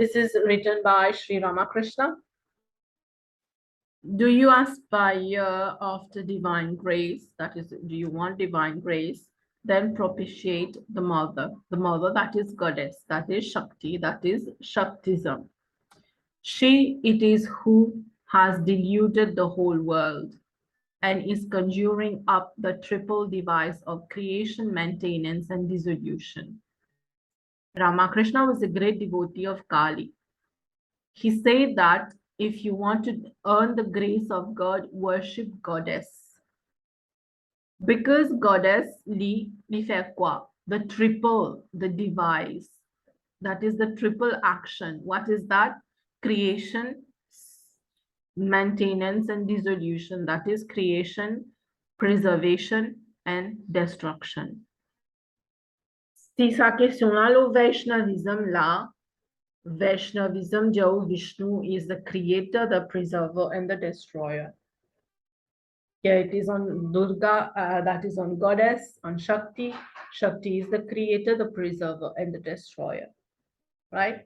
This is written by Sri Ramakrishna. Do you aspire after divine grace? That is, do you want divine grace? Then propitiate the mother that is goddess, that is Shakti, that is Shaktism. She it is who has deluded the whole world and is conjuring up the triple device of creation, maintenance, and dissolution. Ramakrishna was a great devotee of Kali. He said that if you want to earn the grace of God, worship goddess. Because goddess li fait quoi? The triple, the device. That is the triple action. What is that? Creation, maintenance, and dissolution. That is creation, preservation, and destruction. Si sa question là, le Vaishnavism là, Vaishnavism, Jao Vishnu is the creator, the preserver, and the destroyer. Yeah, it is on Durga, that is on goddess, on Shakti. Shakti is the creator, the preserver, and the destroyer, right?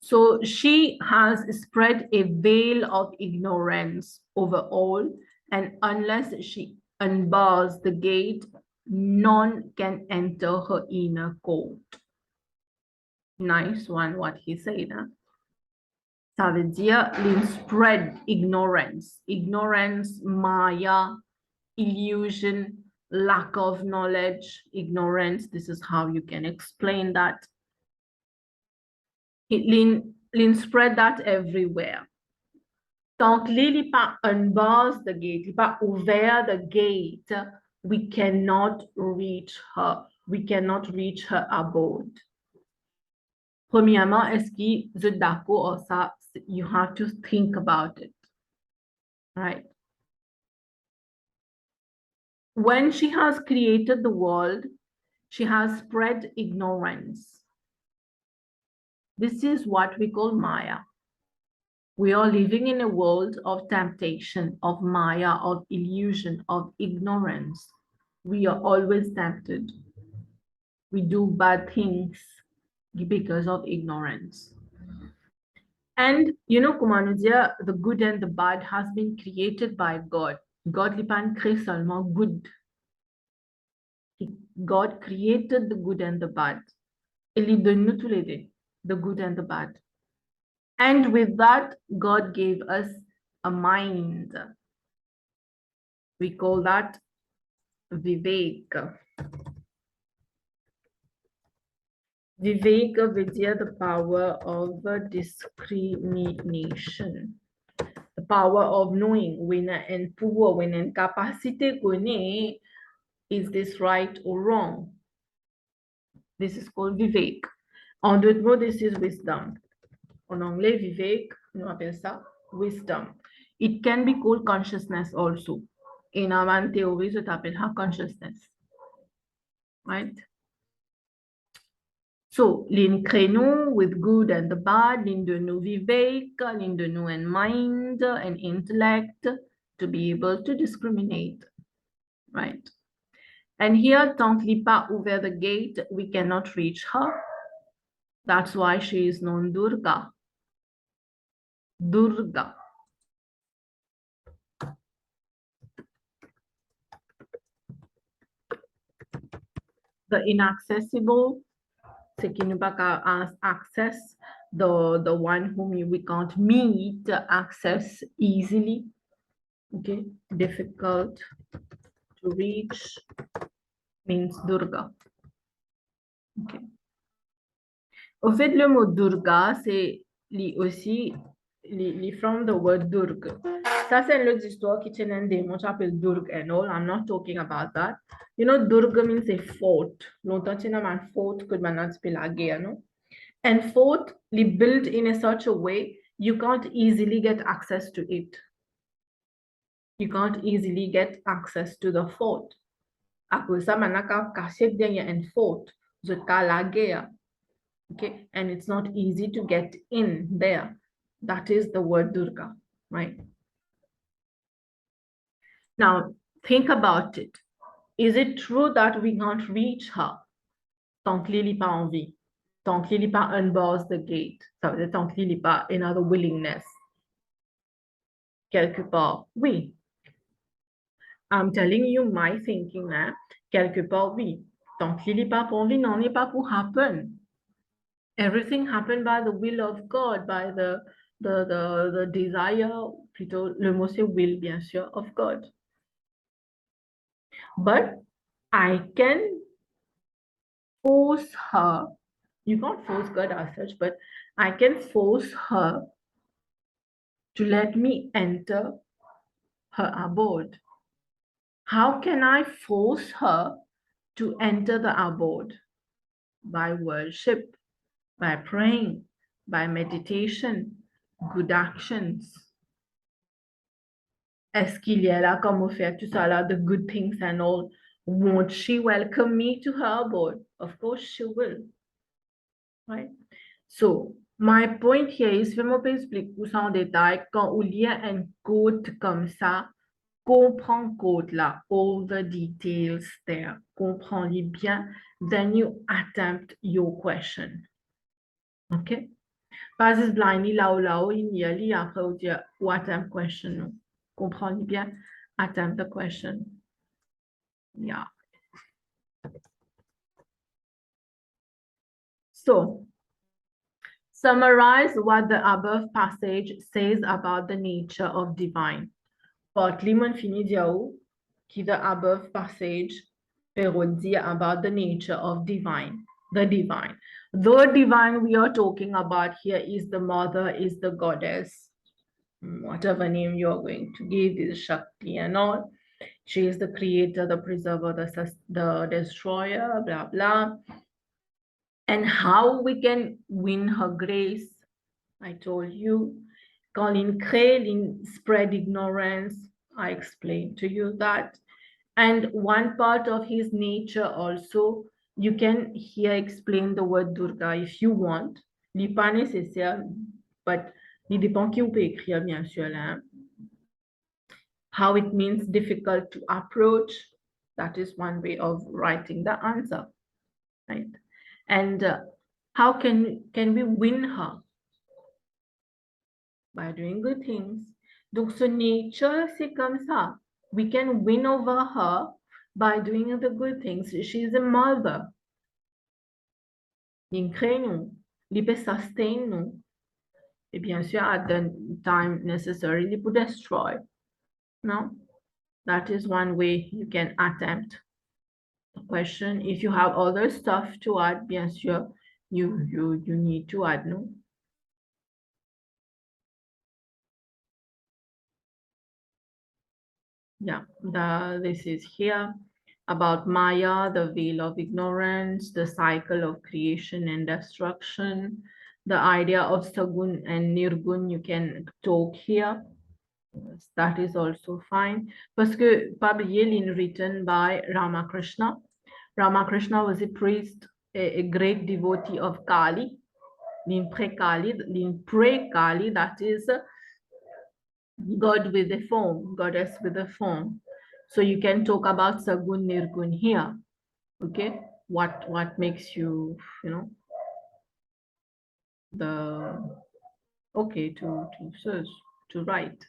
So she has spread a veil of ignorance over all, and unless she unbars the gate, none can enter her inner court. Nice one, what he said. Huh? Ça veut dire spread ignorance. Ignorance, maya, illusion, lack of knowledge, ignorance. This is how you can explain that. Lin spread that everywhere. Tant que l'il pas unbars the gate, il pas ouvert the gate, we cannot reach her. We cannot reach her abode. Premièrement, est-ce que vous êtes d'accord ou ça? You have to think about it, right? When she has created the world, she has spread ignorance. This is what we call Maya. We are living in a world of temptation, of Maya, of illusion, of ignorance. We are always tempted. We do bad things because of ignorance. And you know, Kumanudia, the good and the bad has been created by God. God lipan crée seulement good. God created the good and the bad. Il donne nous tous les deux, the good and the bad. And with that, God gave us a mind. We call that Vivek. Vivek veut dire the power of discrimination. The power of knowing, when and pouvoir, when and capacité connaît, is this right or wrong? This is called Vivek. En d'autres mots, this is wisdom. En anglais, Vivek, on appelle ça wisdom. It can be called consciousness also. In our theory, it appelle consciousness. Right? So, l'in crée nous with good and the bad, l'in de nous Vivek, l'in de nous and mind and intellect to be able to discriminate. Right? And here, tant qu'il pas ouvert the gate, we cannot reach her. That's why she is known Durga. Durga. The inaccessible, c'est qui ne pas access, the one whom we can't meet, access easily. Okay, difficult to reach means Durga. Okay. Au fait, le mot Durga, c'est aussi from the word Durga. Ça, c'est une autre histoire qui tient un démon qui s'appelle Durga and all. I'm not talking about that. You know, Durga means a fort. Longtemps, tu n'as un fort que maintenant tu peux la guerre, no? And fort, built in a such a way, you can't easily get access to it. You can't easily get access to the fort. À cause ça, maintenant, quand caché derrière un fort, vous êtes la guerre. Okay, and it's not easy to get in there. That is the word Durga, right? Now, think about it. Is it true that we can't reach her? Tant que l'il pas envie. tant qu'il n'est pas unbars the gate. Ça veut dire tant qu'il n'est pas another willingness. Quelque part, oui. I'm telling you my thinking, hein. Quelque part, oui. Tant qu'il n'est pas pour envie, n'en est pas pour happen. Everything happened by the will of God, by the desire, plutôt, le mot c'est will, bien sûr, of God. But I can force her. You can't force God as such, but I can force her to let me enter her abode. How can I force her to enter the abode? By worship, by praying, by meditation, good actions. Est-ce qu'il y a là, comme on fait tout ça là, the good things and all? Won't she welcome me to her abode? Of course she will. Right? So, my point here is, je vais m'expliquer plus en détail, quand il y a une côte comme ça, comprends côte là, all the details there, comprends-les bien, then you attempt your question. OK? Pas juste blindly là, il y a li, après on dit, ou attempt question, non. Comprends-les bien, attempt the question. Yeah. So, summarize what the above passage says about the nature of divine. Partly mon fini diao, qui the above passage parody about the nature of divine, the divine. The divine we are talking about here is the mother, is the goddess, whatever name you are going to give, is Shakti and all. She is the creator, the preserver, the destroyer, blah, blah. And how we can win her grace, I told you. Quand il crée, il spread ignorance, I explained to you that. And one part of his nature also, you can here explain the word Durga if you want. Il n'est pas nécessaire, but il dépend qui vous peut écrire, bien sûr. Là. How it means difficult to approach. That is one way of writing the answer, right? And how can we win her? By doing good things. Donc, ce nature, c'est comme ça. We can win over her by doing the good things. She is a mother. Il crée nous. Il peut sustain nous. Et bien sûr, at the time necessarily pour destroy. No? That is one way you can attempt the question. If you have other stuff to add, bien sûr, you need to add, no? Yeah, this is here about Maya, the veil of ignorance, the cycle of creation and destruction, the idea of Sagun and Nirgun, you can talk here. That is also fine. Parce que Pabliel written by Ramakrishna. Ramakrishna was a priest, a great devotee of Kali. Lin pre-Kali, that is God with a form, goddess with a form. So you can talk about Sagun Nirgun here. Okay, what makes you, you know, the okay to search, to write.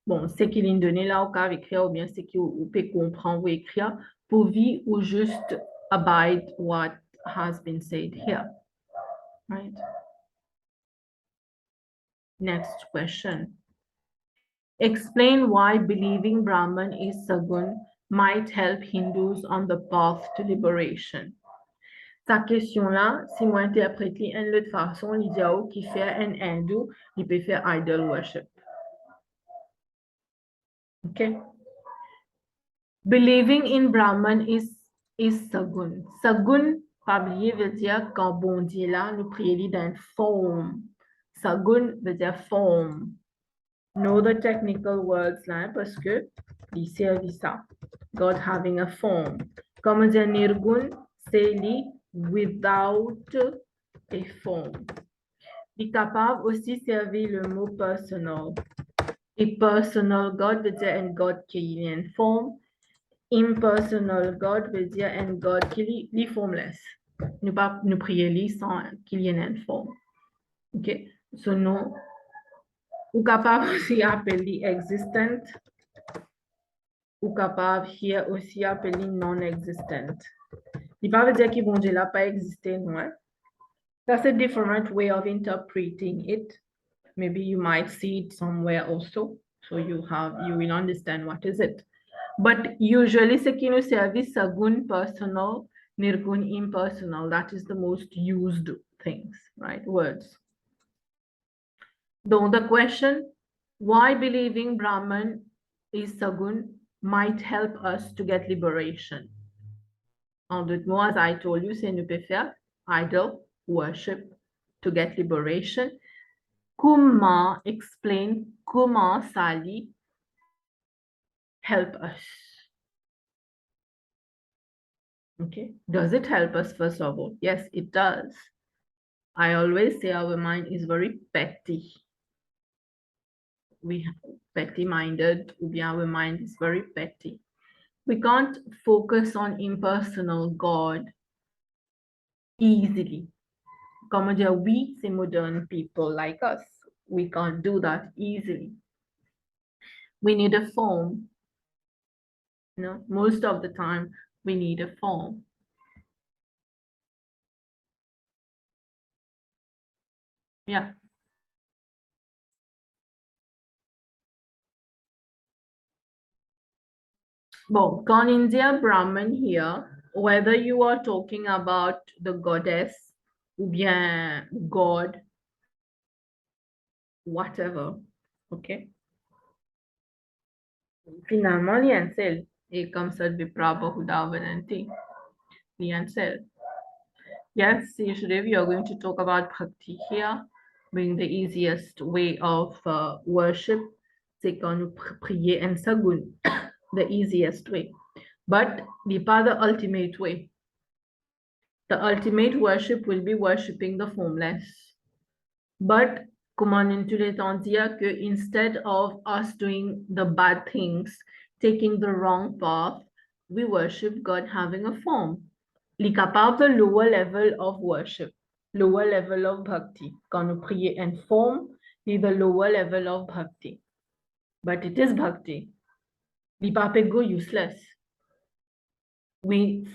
Bon, c'est qu'il est donné là au cas écrire ou bien c'est qu'il peut comprendre ou écrire pour vivre ou juste abide what has been said here. Right? Next question. Explain why believing Brahman is Sagun might help Hindus on the path to liberation. Sa question là, si moi interprète en l'autre façon, il dit qui fait un hindou, il peut faire idol worship. Okay? Believing in Brahman is Sagun. Sagun, pas oublier, veut dire quand bon Dieu là, nous prions dans forme. Sagun veut dire forme. Know the technical words là, parce que il servent ça. God having a form. Comme dire Nirgun, c'est lui without a form. Il est capable aussi servir le mot personal. Et personal God veut dire un God qui est en forme. Impersonal God veut dire un God qui est formless. Nous prions sans qu'il y ait une forme. OK? So, nous, ou capable aussi appeler existent, ou capable here aussi appeler non-existent. Il ne veut pas dire que bon Dieu n'a pas existé, non? That's a different way of interpreting it. Maybe you might see it somewhere also. So you will understand what is it. But usually ce qui nous servent sagun personal, nirgun impersonal. That is the most used things, right? Words. Though the question, why believing Brahman is sagun might help us to get liberation. En d'autres mots, as I told you, c'est nous peut faire idol worship to get liberation. Comment explain comment Sali help us? Okay, does it help us first of all? Yes, it does. I always say our mind is very petty. We petty-minded, our mind is very petty. We can't focus on impersonal God easily. Comme dire, we, c'est modern people like us. We can't do that easily. We need a form. You know, most of the time we need a form. Yeah. Bon, quand India Brahman here, whether you are talking about the goddess ou bien God, whatever, okay? Finalement, l'Yancel est comme ça de Prabha Hudavananti. L'Yancel. Yes, usually we are going to talk about bhakti here, being the easiest way of worship. C'est quand nous prier en sagun, the easiest way. But the pas the ultimate way. The ultimate worship will be worshipping the formless. But comment nous dire que instead of us doing the bad things, taking the wrong path, we worship God having a form. Il est capable de lower level of worship, lower level of bhakti. Quand nous prions en forme, c'est the lower level of bhakti. But it is bhakti. Il n'est pas go useless. We,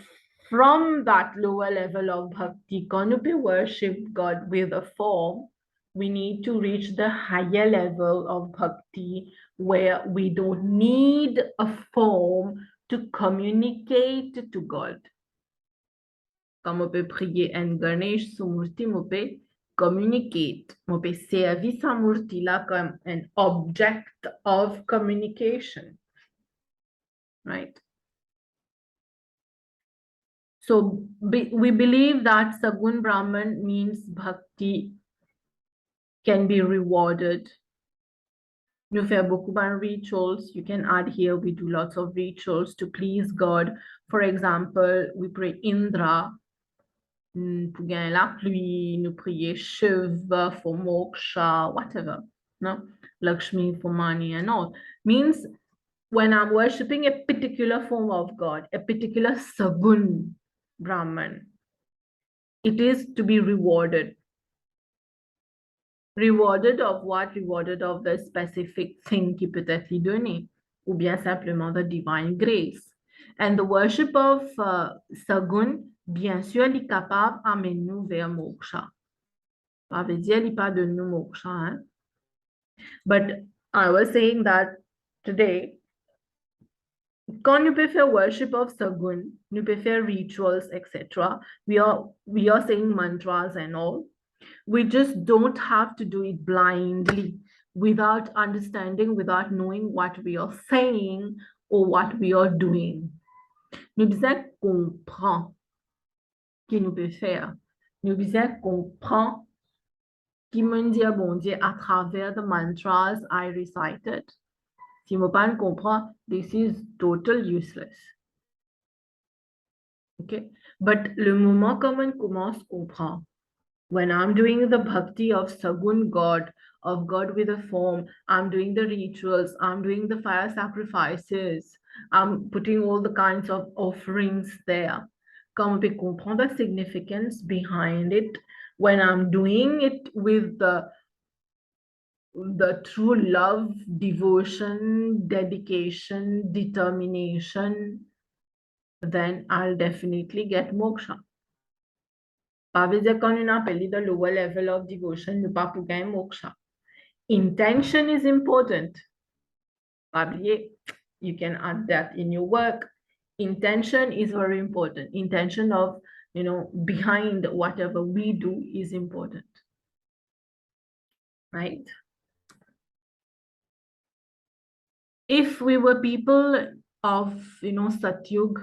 from that lower level of bhakti, quand nous worship God with a form, we need to reach the higher level of bhakti where we don't need a form to communicate to God. Comme on peut prier en Ganesh Sumurti, on peut communicate. On peut servir sa murti là comme an object of communication. Right? So we believe that Sagun Brahman means bhakti can be rewarded. You fais beaucoup de rituals. You can add here, we do lots of rituals to please God. For example, we pray Indra pour gagner la pluie, nous prier Shiva for moksha, whatever. No? Lakshmi for money and all. Means when I'm worshipping a particular form of God, a particular Sagun Brahman, it is to be rewarded. Rewarded of what? Rewarded of the specific thing qui peut être donné, ou bien simplement the divine grace. And the worship of Sagun, bien sûr, il est capable d'amener nous vers moksha. Ça veut dire qu'il pas de nous moksha. Hein? But I was saying that today, quand nous pouvons faire worship of Sagun, nous pouvons faire rituals, etc. We are saying mantras and all. We just don't have to do it blindly without understanding, without knowing what we are saying or what we are doing. Nous devons comprendre ce que nous pouvons faire. Nous devons comprendre qui me dit bon Dieu à travers the mantras I recited. Si je ne pas comprendre, this is total useless. Okay? But le moment comme on commence à comprendre, when I'm doing the bhakti of Sagun God, of God with a form, I'm doing the rituals, I'm doing the fire sacrifices, I'm putting all the kinds of offerings there. quand on peut comprendre the significance behind it when I'm doing it with the true love, devotion, dedication, determination, then I'll definitely get moksha. Pas veut dire quand on appelle the lower level of devotion, nous pas pour gagner moksha. Intention is important. Probably you can add that in your work. Intention is very important. Intention of, behind whatever we do is important. Right? If we were people of, Satyug,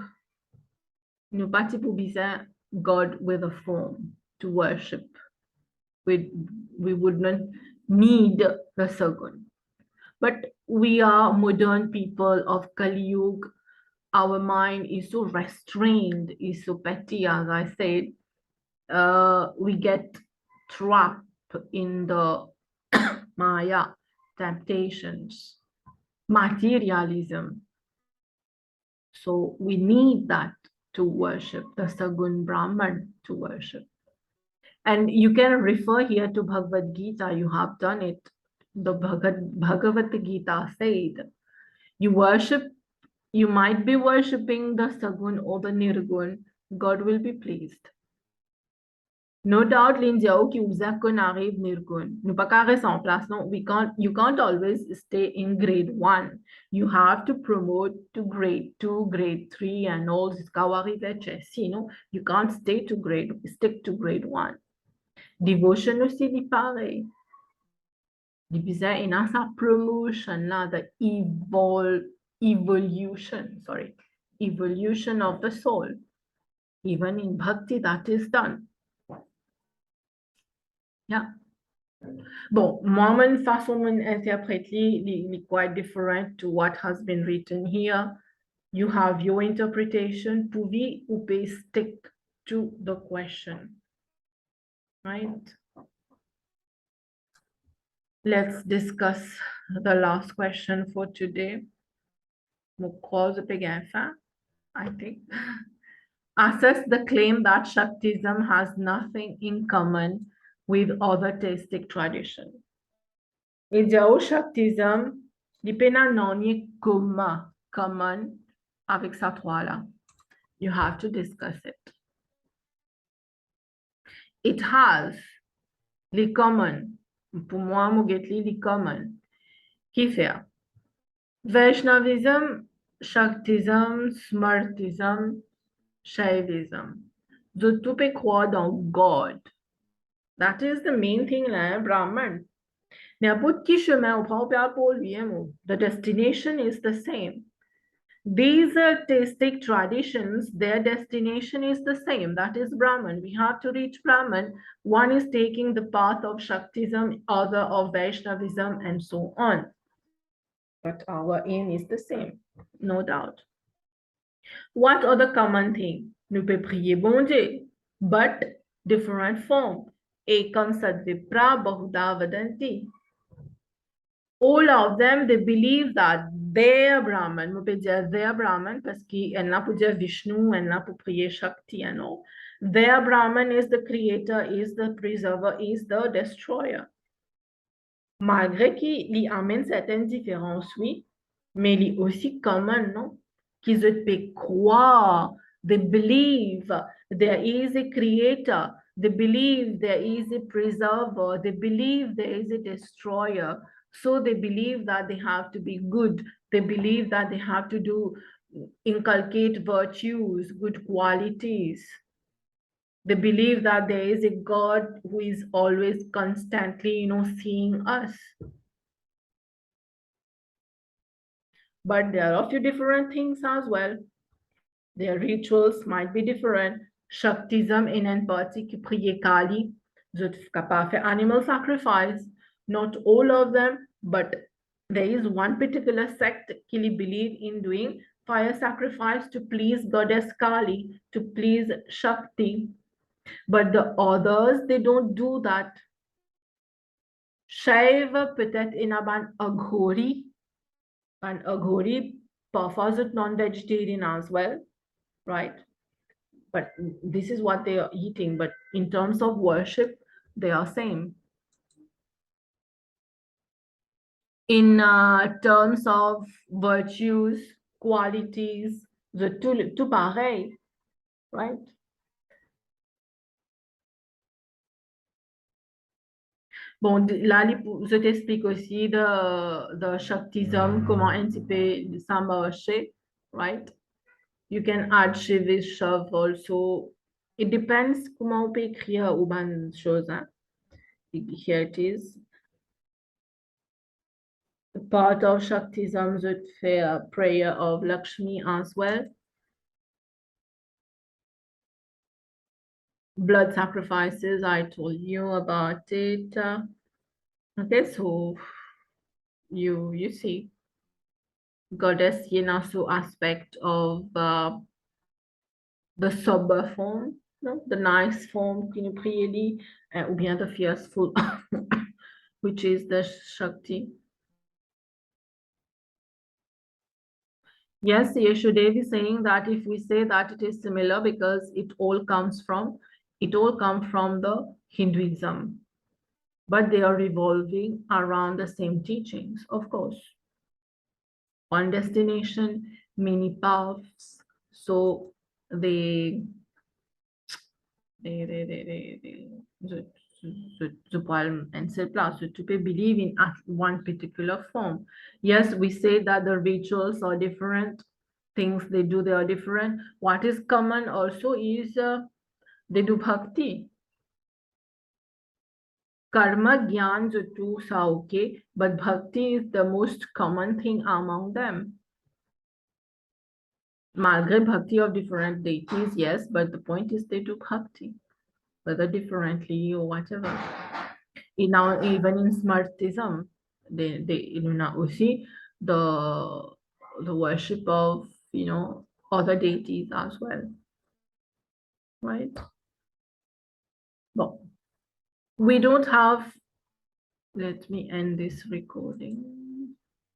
nous parti pour bizarre God with a form to worship. We would not need the Sagun. But we are modern people of Kali Yuga. Our mind is so restrained, is so petty, as I said. We get trapped in the Maya temptations, materialism. So we need that to worship, the Sagun Brahman to worship. And you can refer here to Bhagavad Gita, you have done it. The Bhagavad Gita said, you might be worshipping the Sagun or the Nirgun, God will be pleased. No doubt, Linjao ki uzakun arrive nirgun. Nu pa ka reste en place, no. You can't always stay in grade 1. You have to promote to grade 2, grade 3, and all this kawari veches. You can't stick to grade 1. Devotion aussi di pareil. Di bizarre in sa promotion la, the evolution of the soul. Even in bhakti, that is done. Yeah. Bon, moi, mon façon d'interpréter is quite different to what has been written here. You have your interpretation. Pouvi ou peut stick to the question, right? Let's discuss the last question for today. I think. Assess the claim that Shaktism has nothing in common with other theistic tradition. Et Jao Shaktism, dipena nani common avec sa trois-là. You have to discuss it. It has les common. Pour moi, Mugetli, les common. Qui fait? Vaishnavism, Shaktism, Smartism, Shaivism. Je tout peut croire dans God. That is the main thing, là, Brahman. N'importe qui chemin on prend pour lui, the destination is the same. These are theistic traditions, their destination is the same. That is Brahman. We have to reach Brahman. One is taking the path of Shaktism, other of Vaishnavism, and so on. But our aim is the same, no doubt. What other common thing? Nous peut prier bon Dieu, but different form. Ekam sadvipra bahuda vadanti. All of them, they believe that they're Brahman. They're Brahman parce qu'elle n'a pour dire Vishnu, elle n'a pour prier Shakti and all. Their Brahman is the creator, is the preserver, is the destroyer. Malgré qu'il amène certaines différences, oui, mais il est aussi commun, non? Qu'ils peuvent croire, they believe there is a creator, they believe there is a preserver, they believe there is a destroyer. So they believe that they have to be good. They believe that they have to inculcate virtues, good qualities. They believe that there is a God who is always constantly, seeing us. But there are a few different things as well. Their rituals might be different. Shaktism in an parti qui prie Kali, capable faire animal sacrifice. Not all of them, but there is one particular sect qui believe in doing fire sacrifice to please goddess Kali, to please Shakti. But the others, they don't do that. Shaiva peut-être in an aghori, and aghori parfois non-vegetarian as well, right? but this is what they are eating. But in terms of worship, they are same. In terms of virtues, qualities, tout pareil, right? Bon, là, je t'explique aussi the Shaktism, comment un petit peu ça marche, right? You can add Shivis, Shav also. It depends comment on peut écrire ou ben chose, hein? Here it is. Part of Shaktism, je fais a prayer of Lakshmi as well. Blood sacrifices, I told you about it. Okay, so you see, goddess Yenasu aspect of the sober form, no? The nice form, can you prier, ou bien the fierceful, which is the Shakti. Yes, Yeshudev is saying that if we say that it is similar because it all comes from the Hinduism, but they are revolving around the same teachings, of course. One destination, many paths. So they je pourrais answer plus. So to believe in one particular form. Yes, we say that the rituals are different, things they do, they are different. What is common also is they do bhakti. Karma, gyan, two are okay, but bhakti is the most common thing among them. Malgré bhakti of different deities, yes, but the point is they do bhakti, whether differently or whatever. Now, even in Smartism, they now see the worship of other deities as well, right? Well, we don't have. Let me end this recording.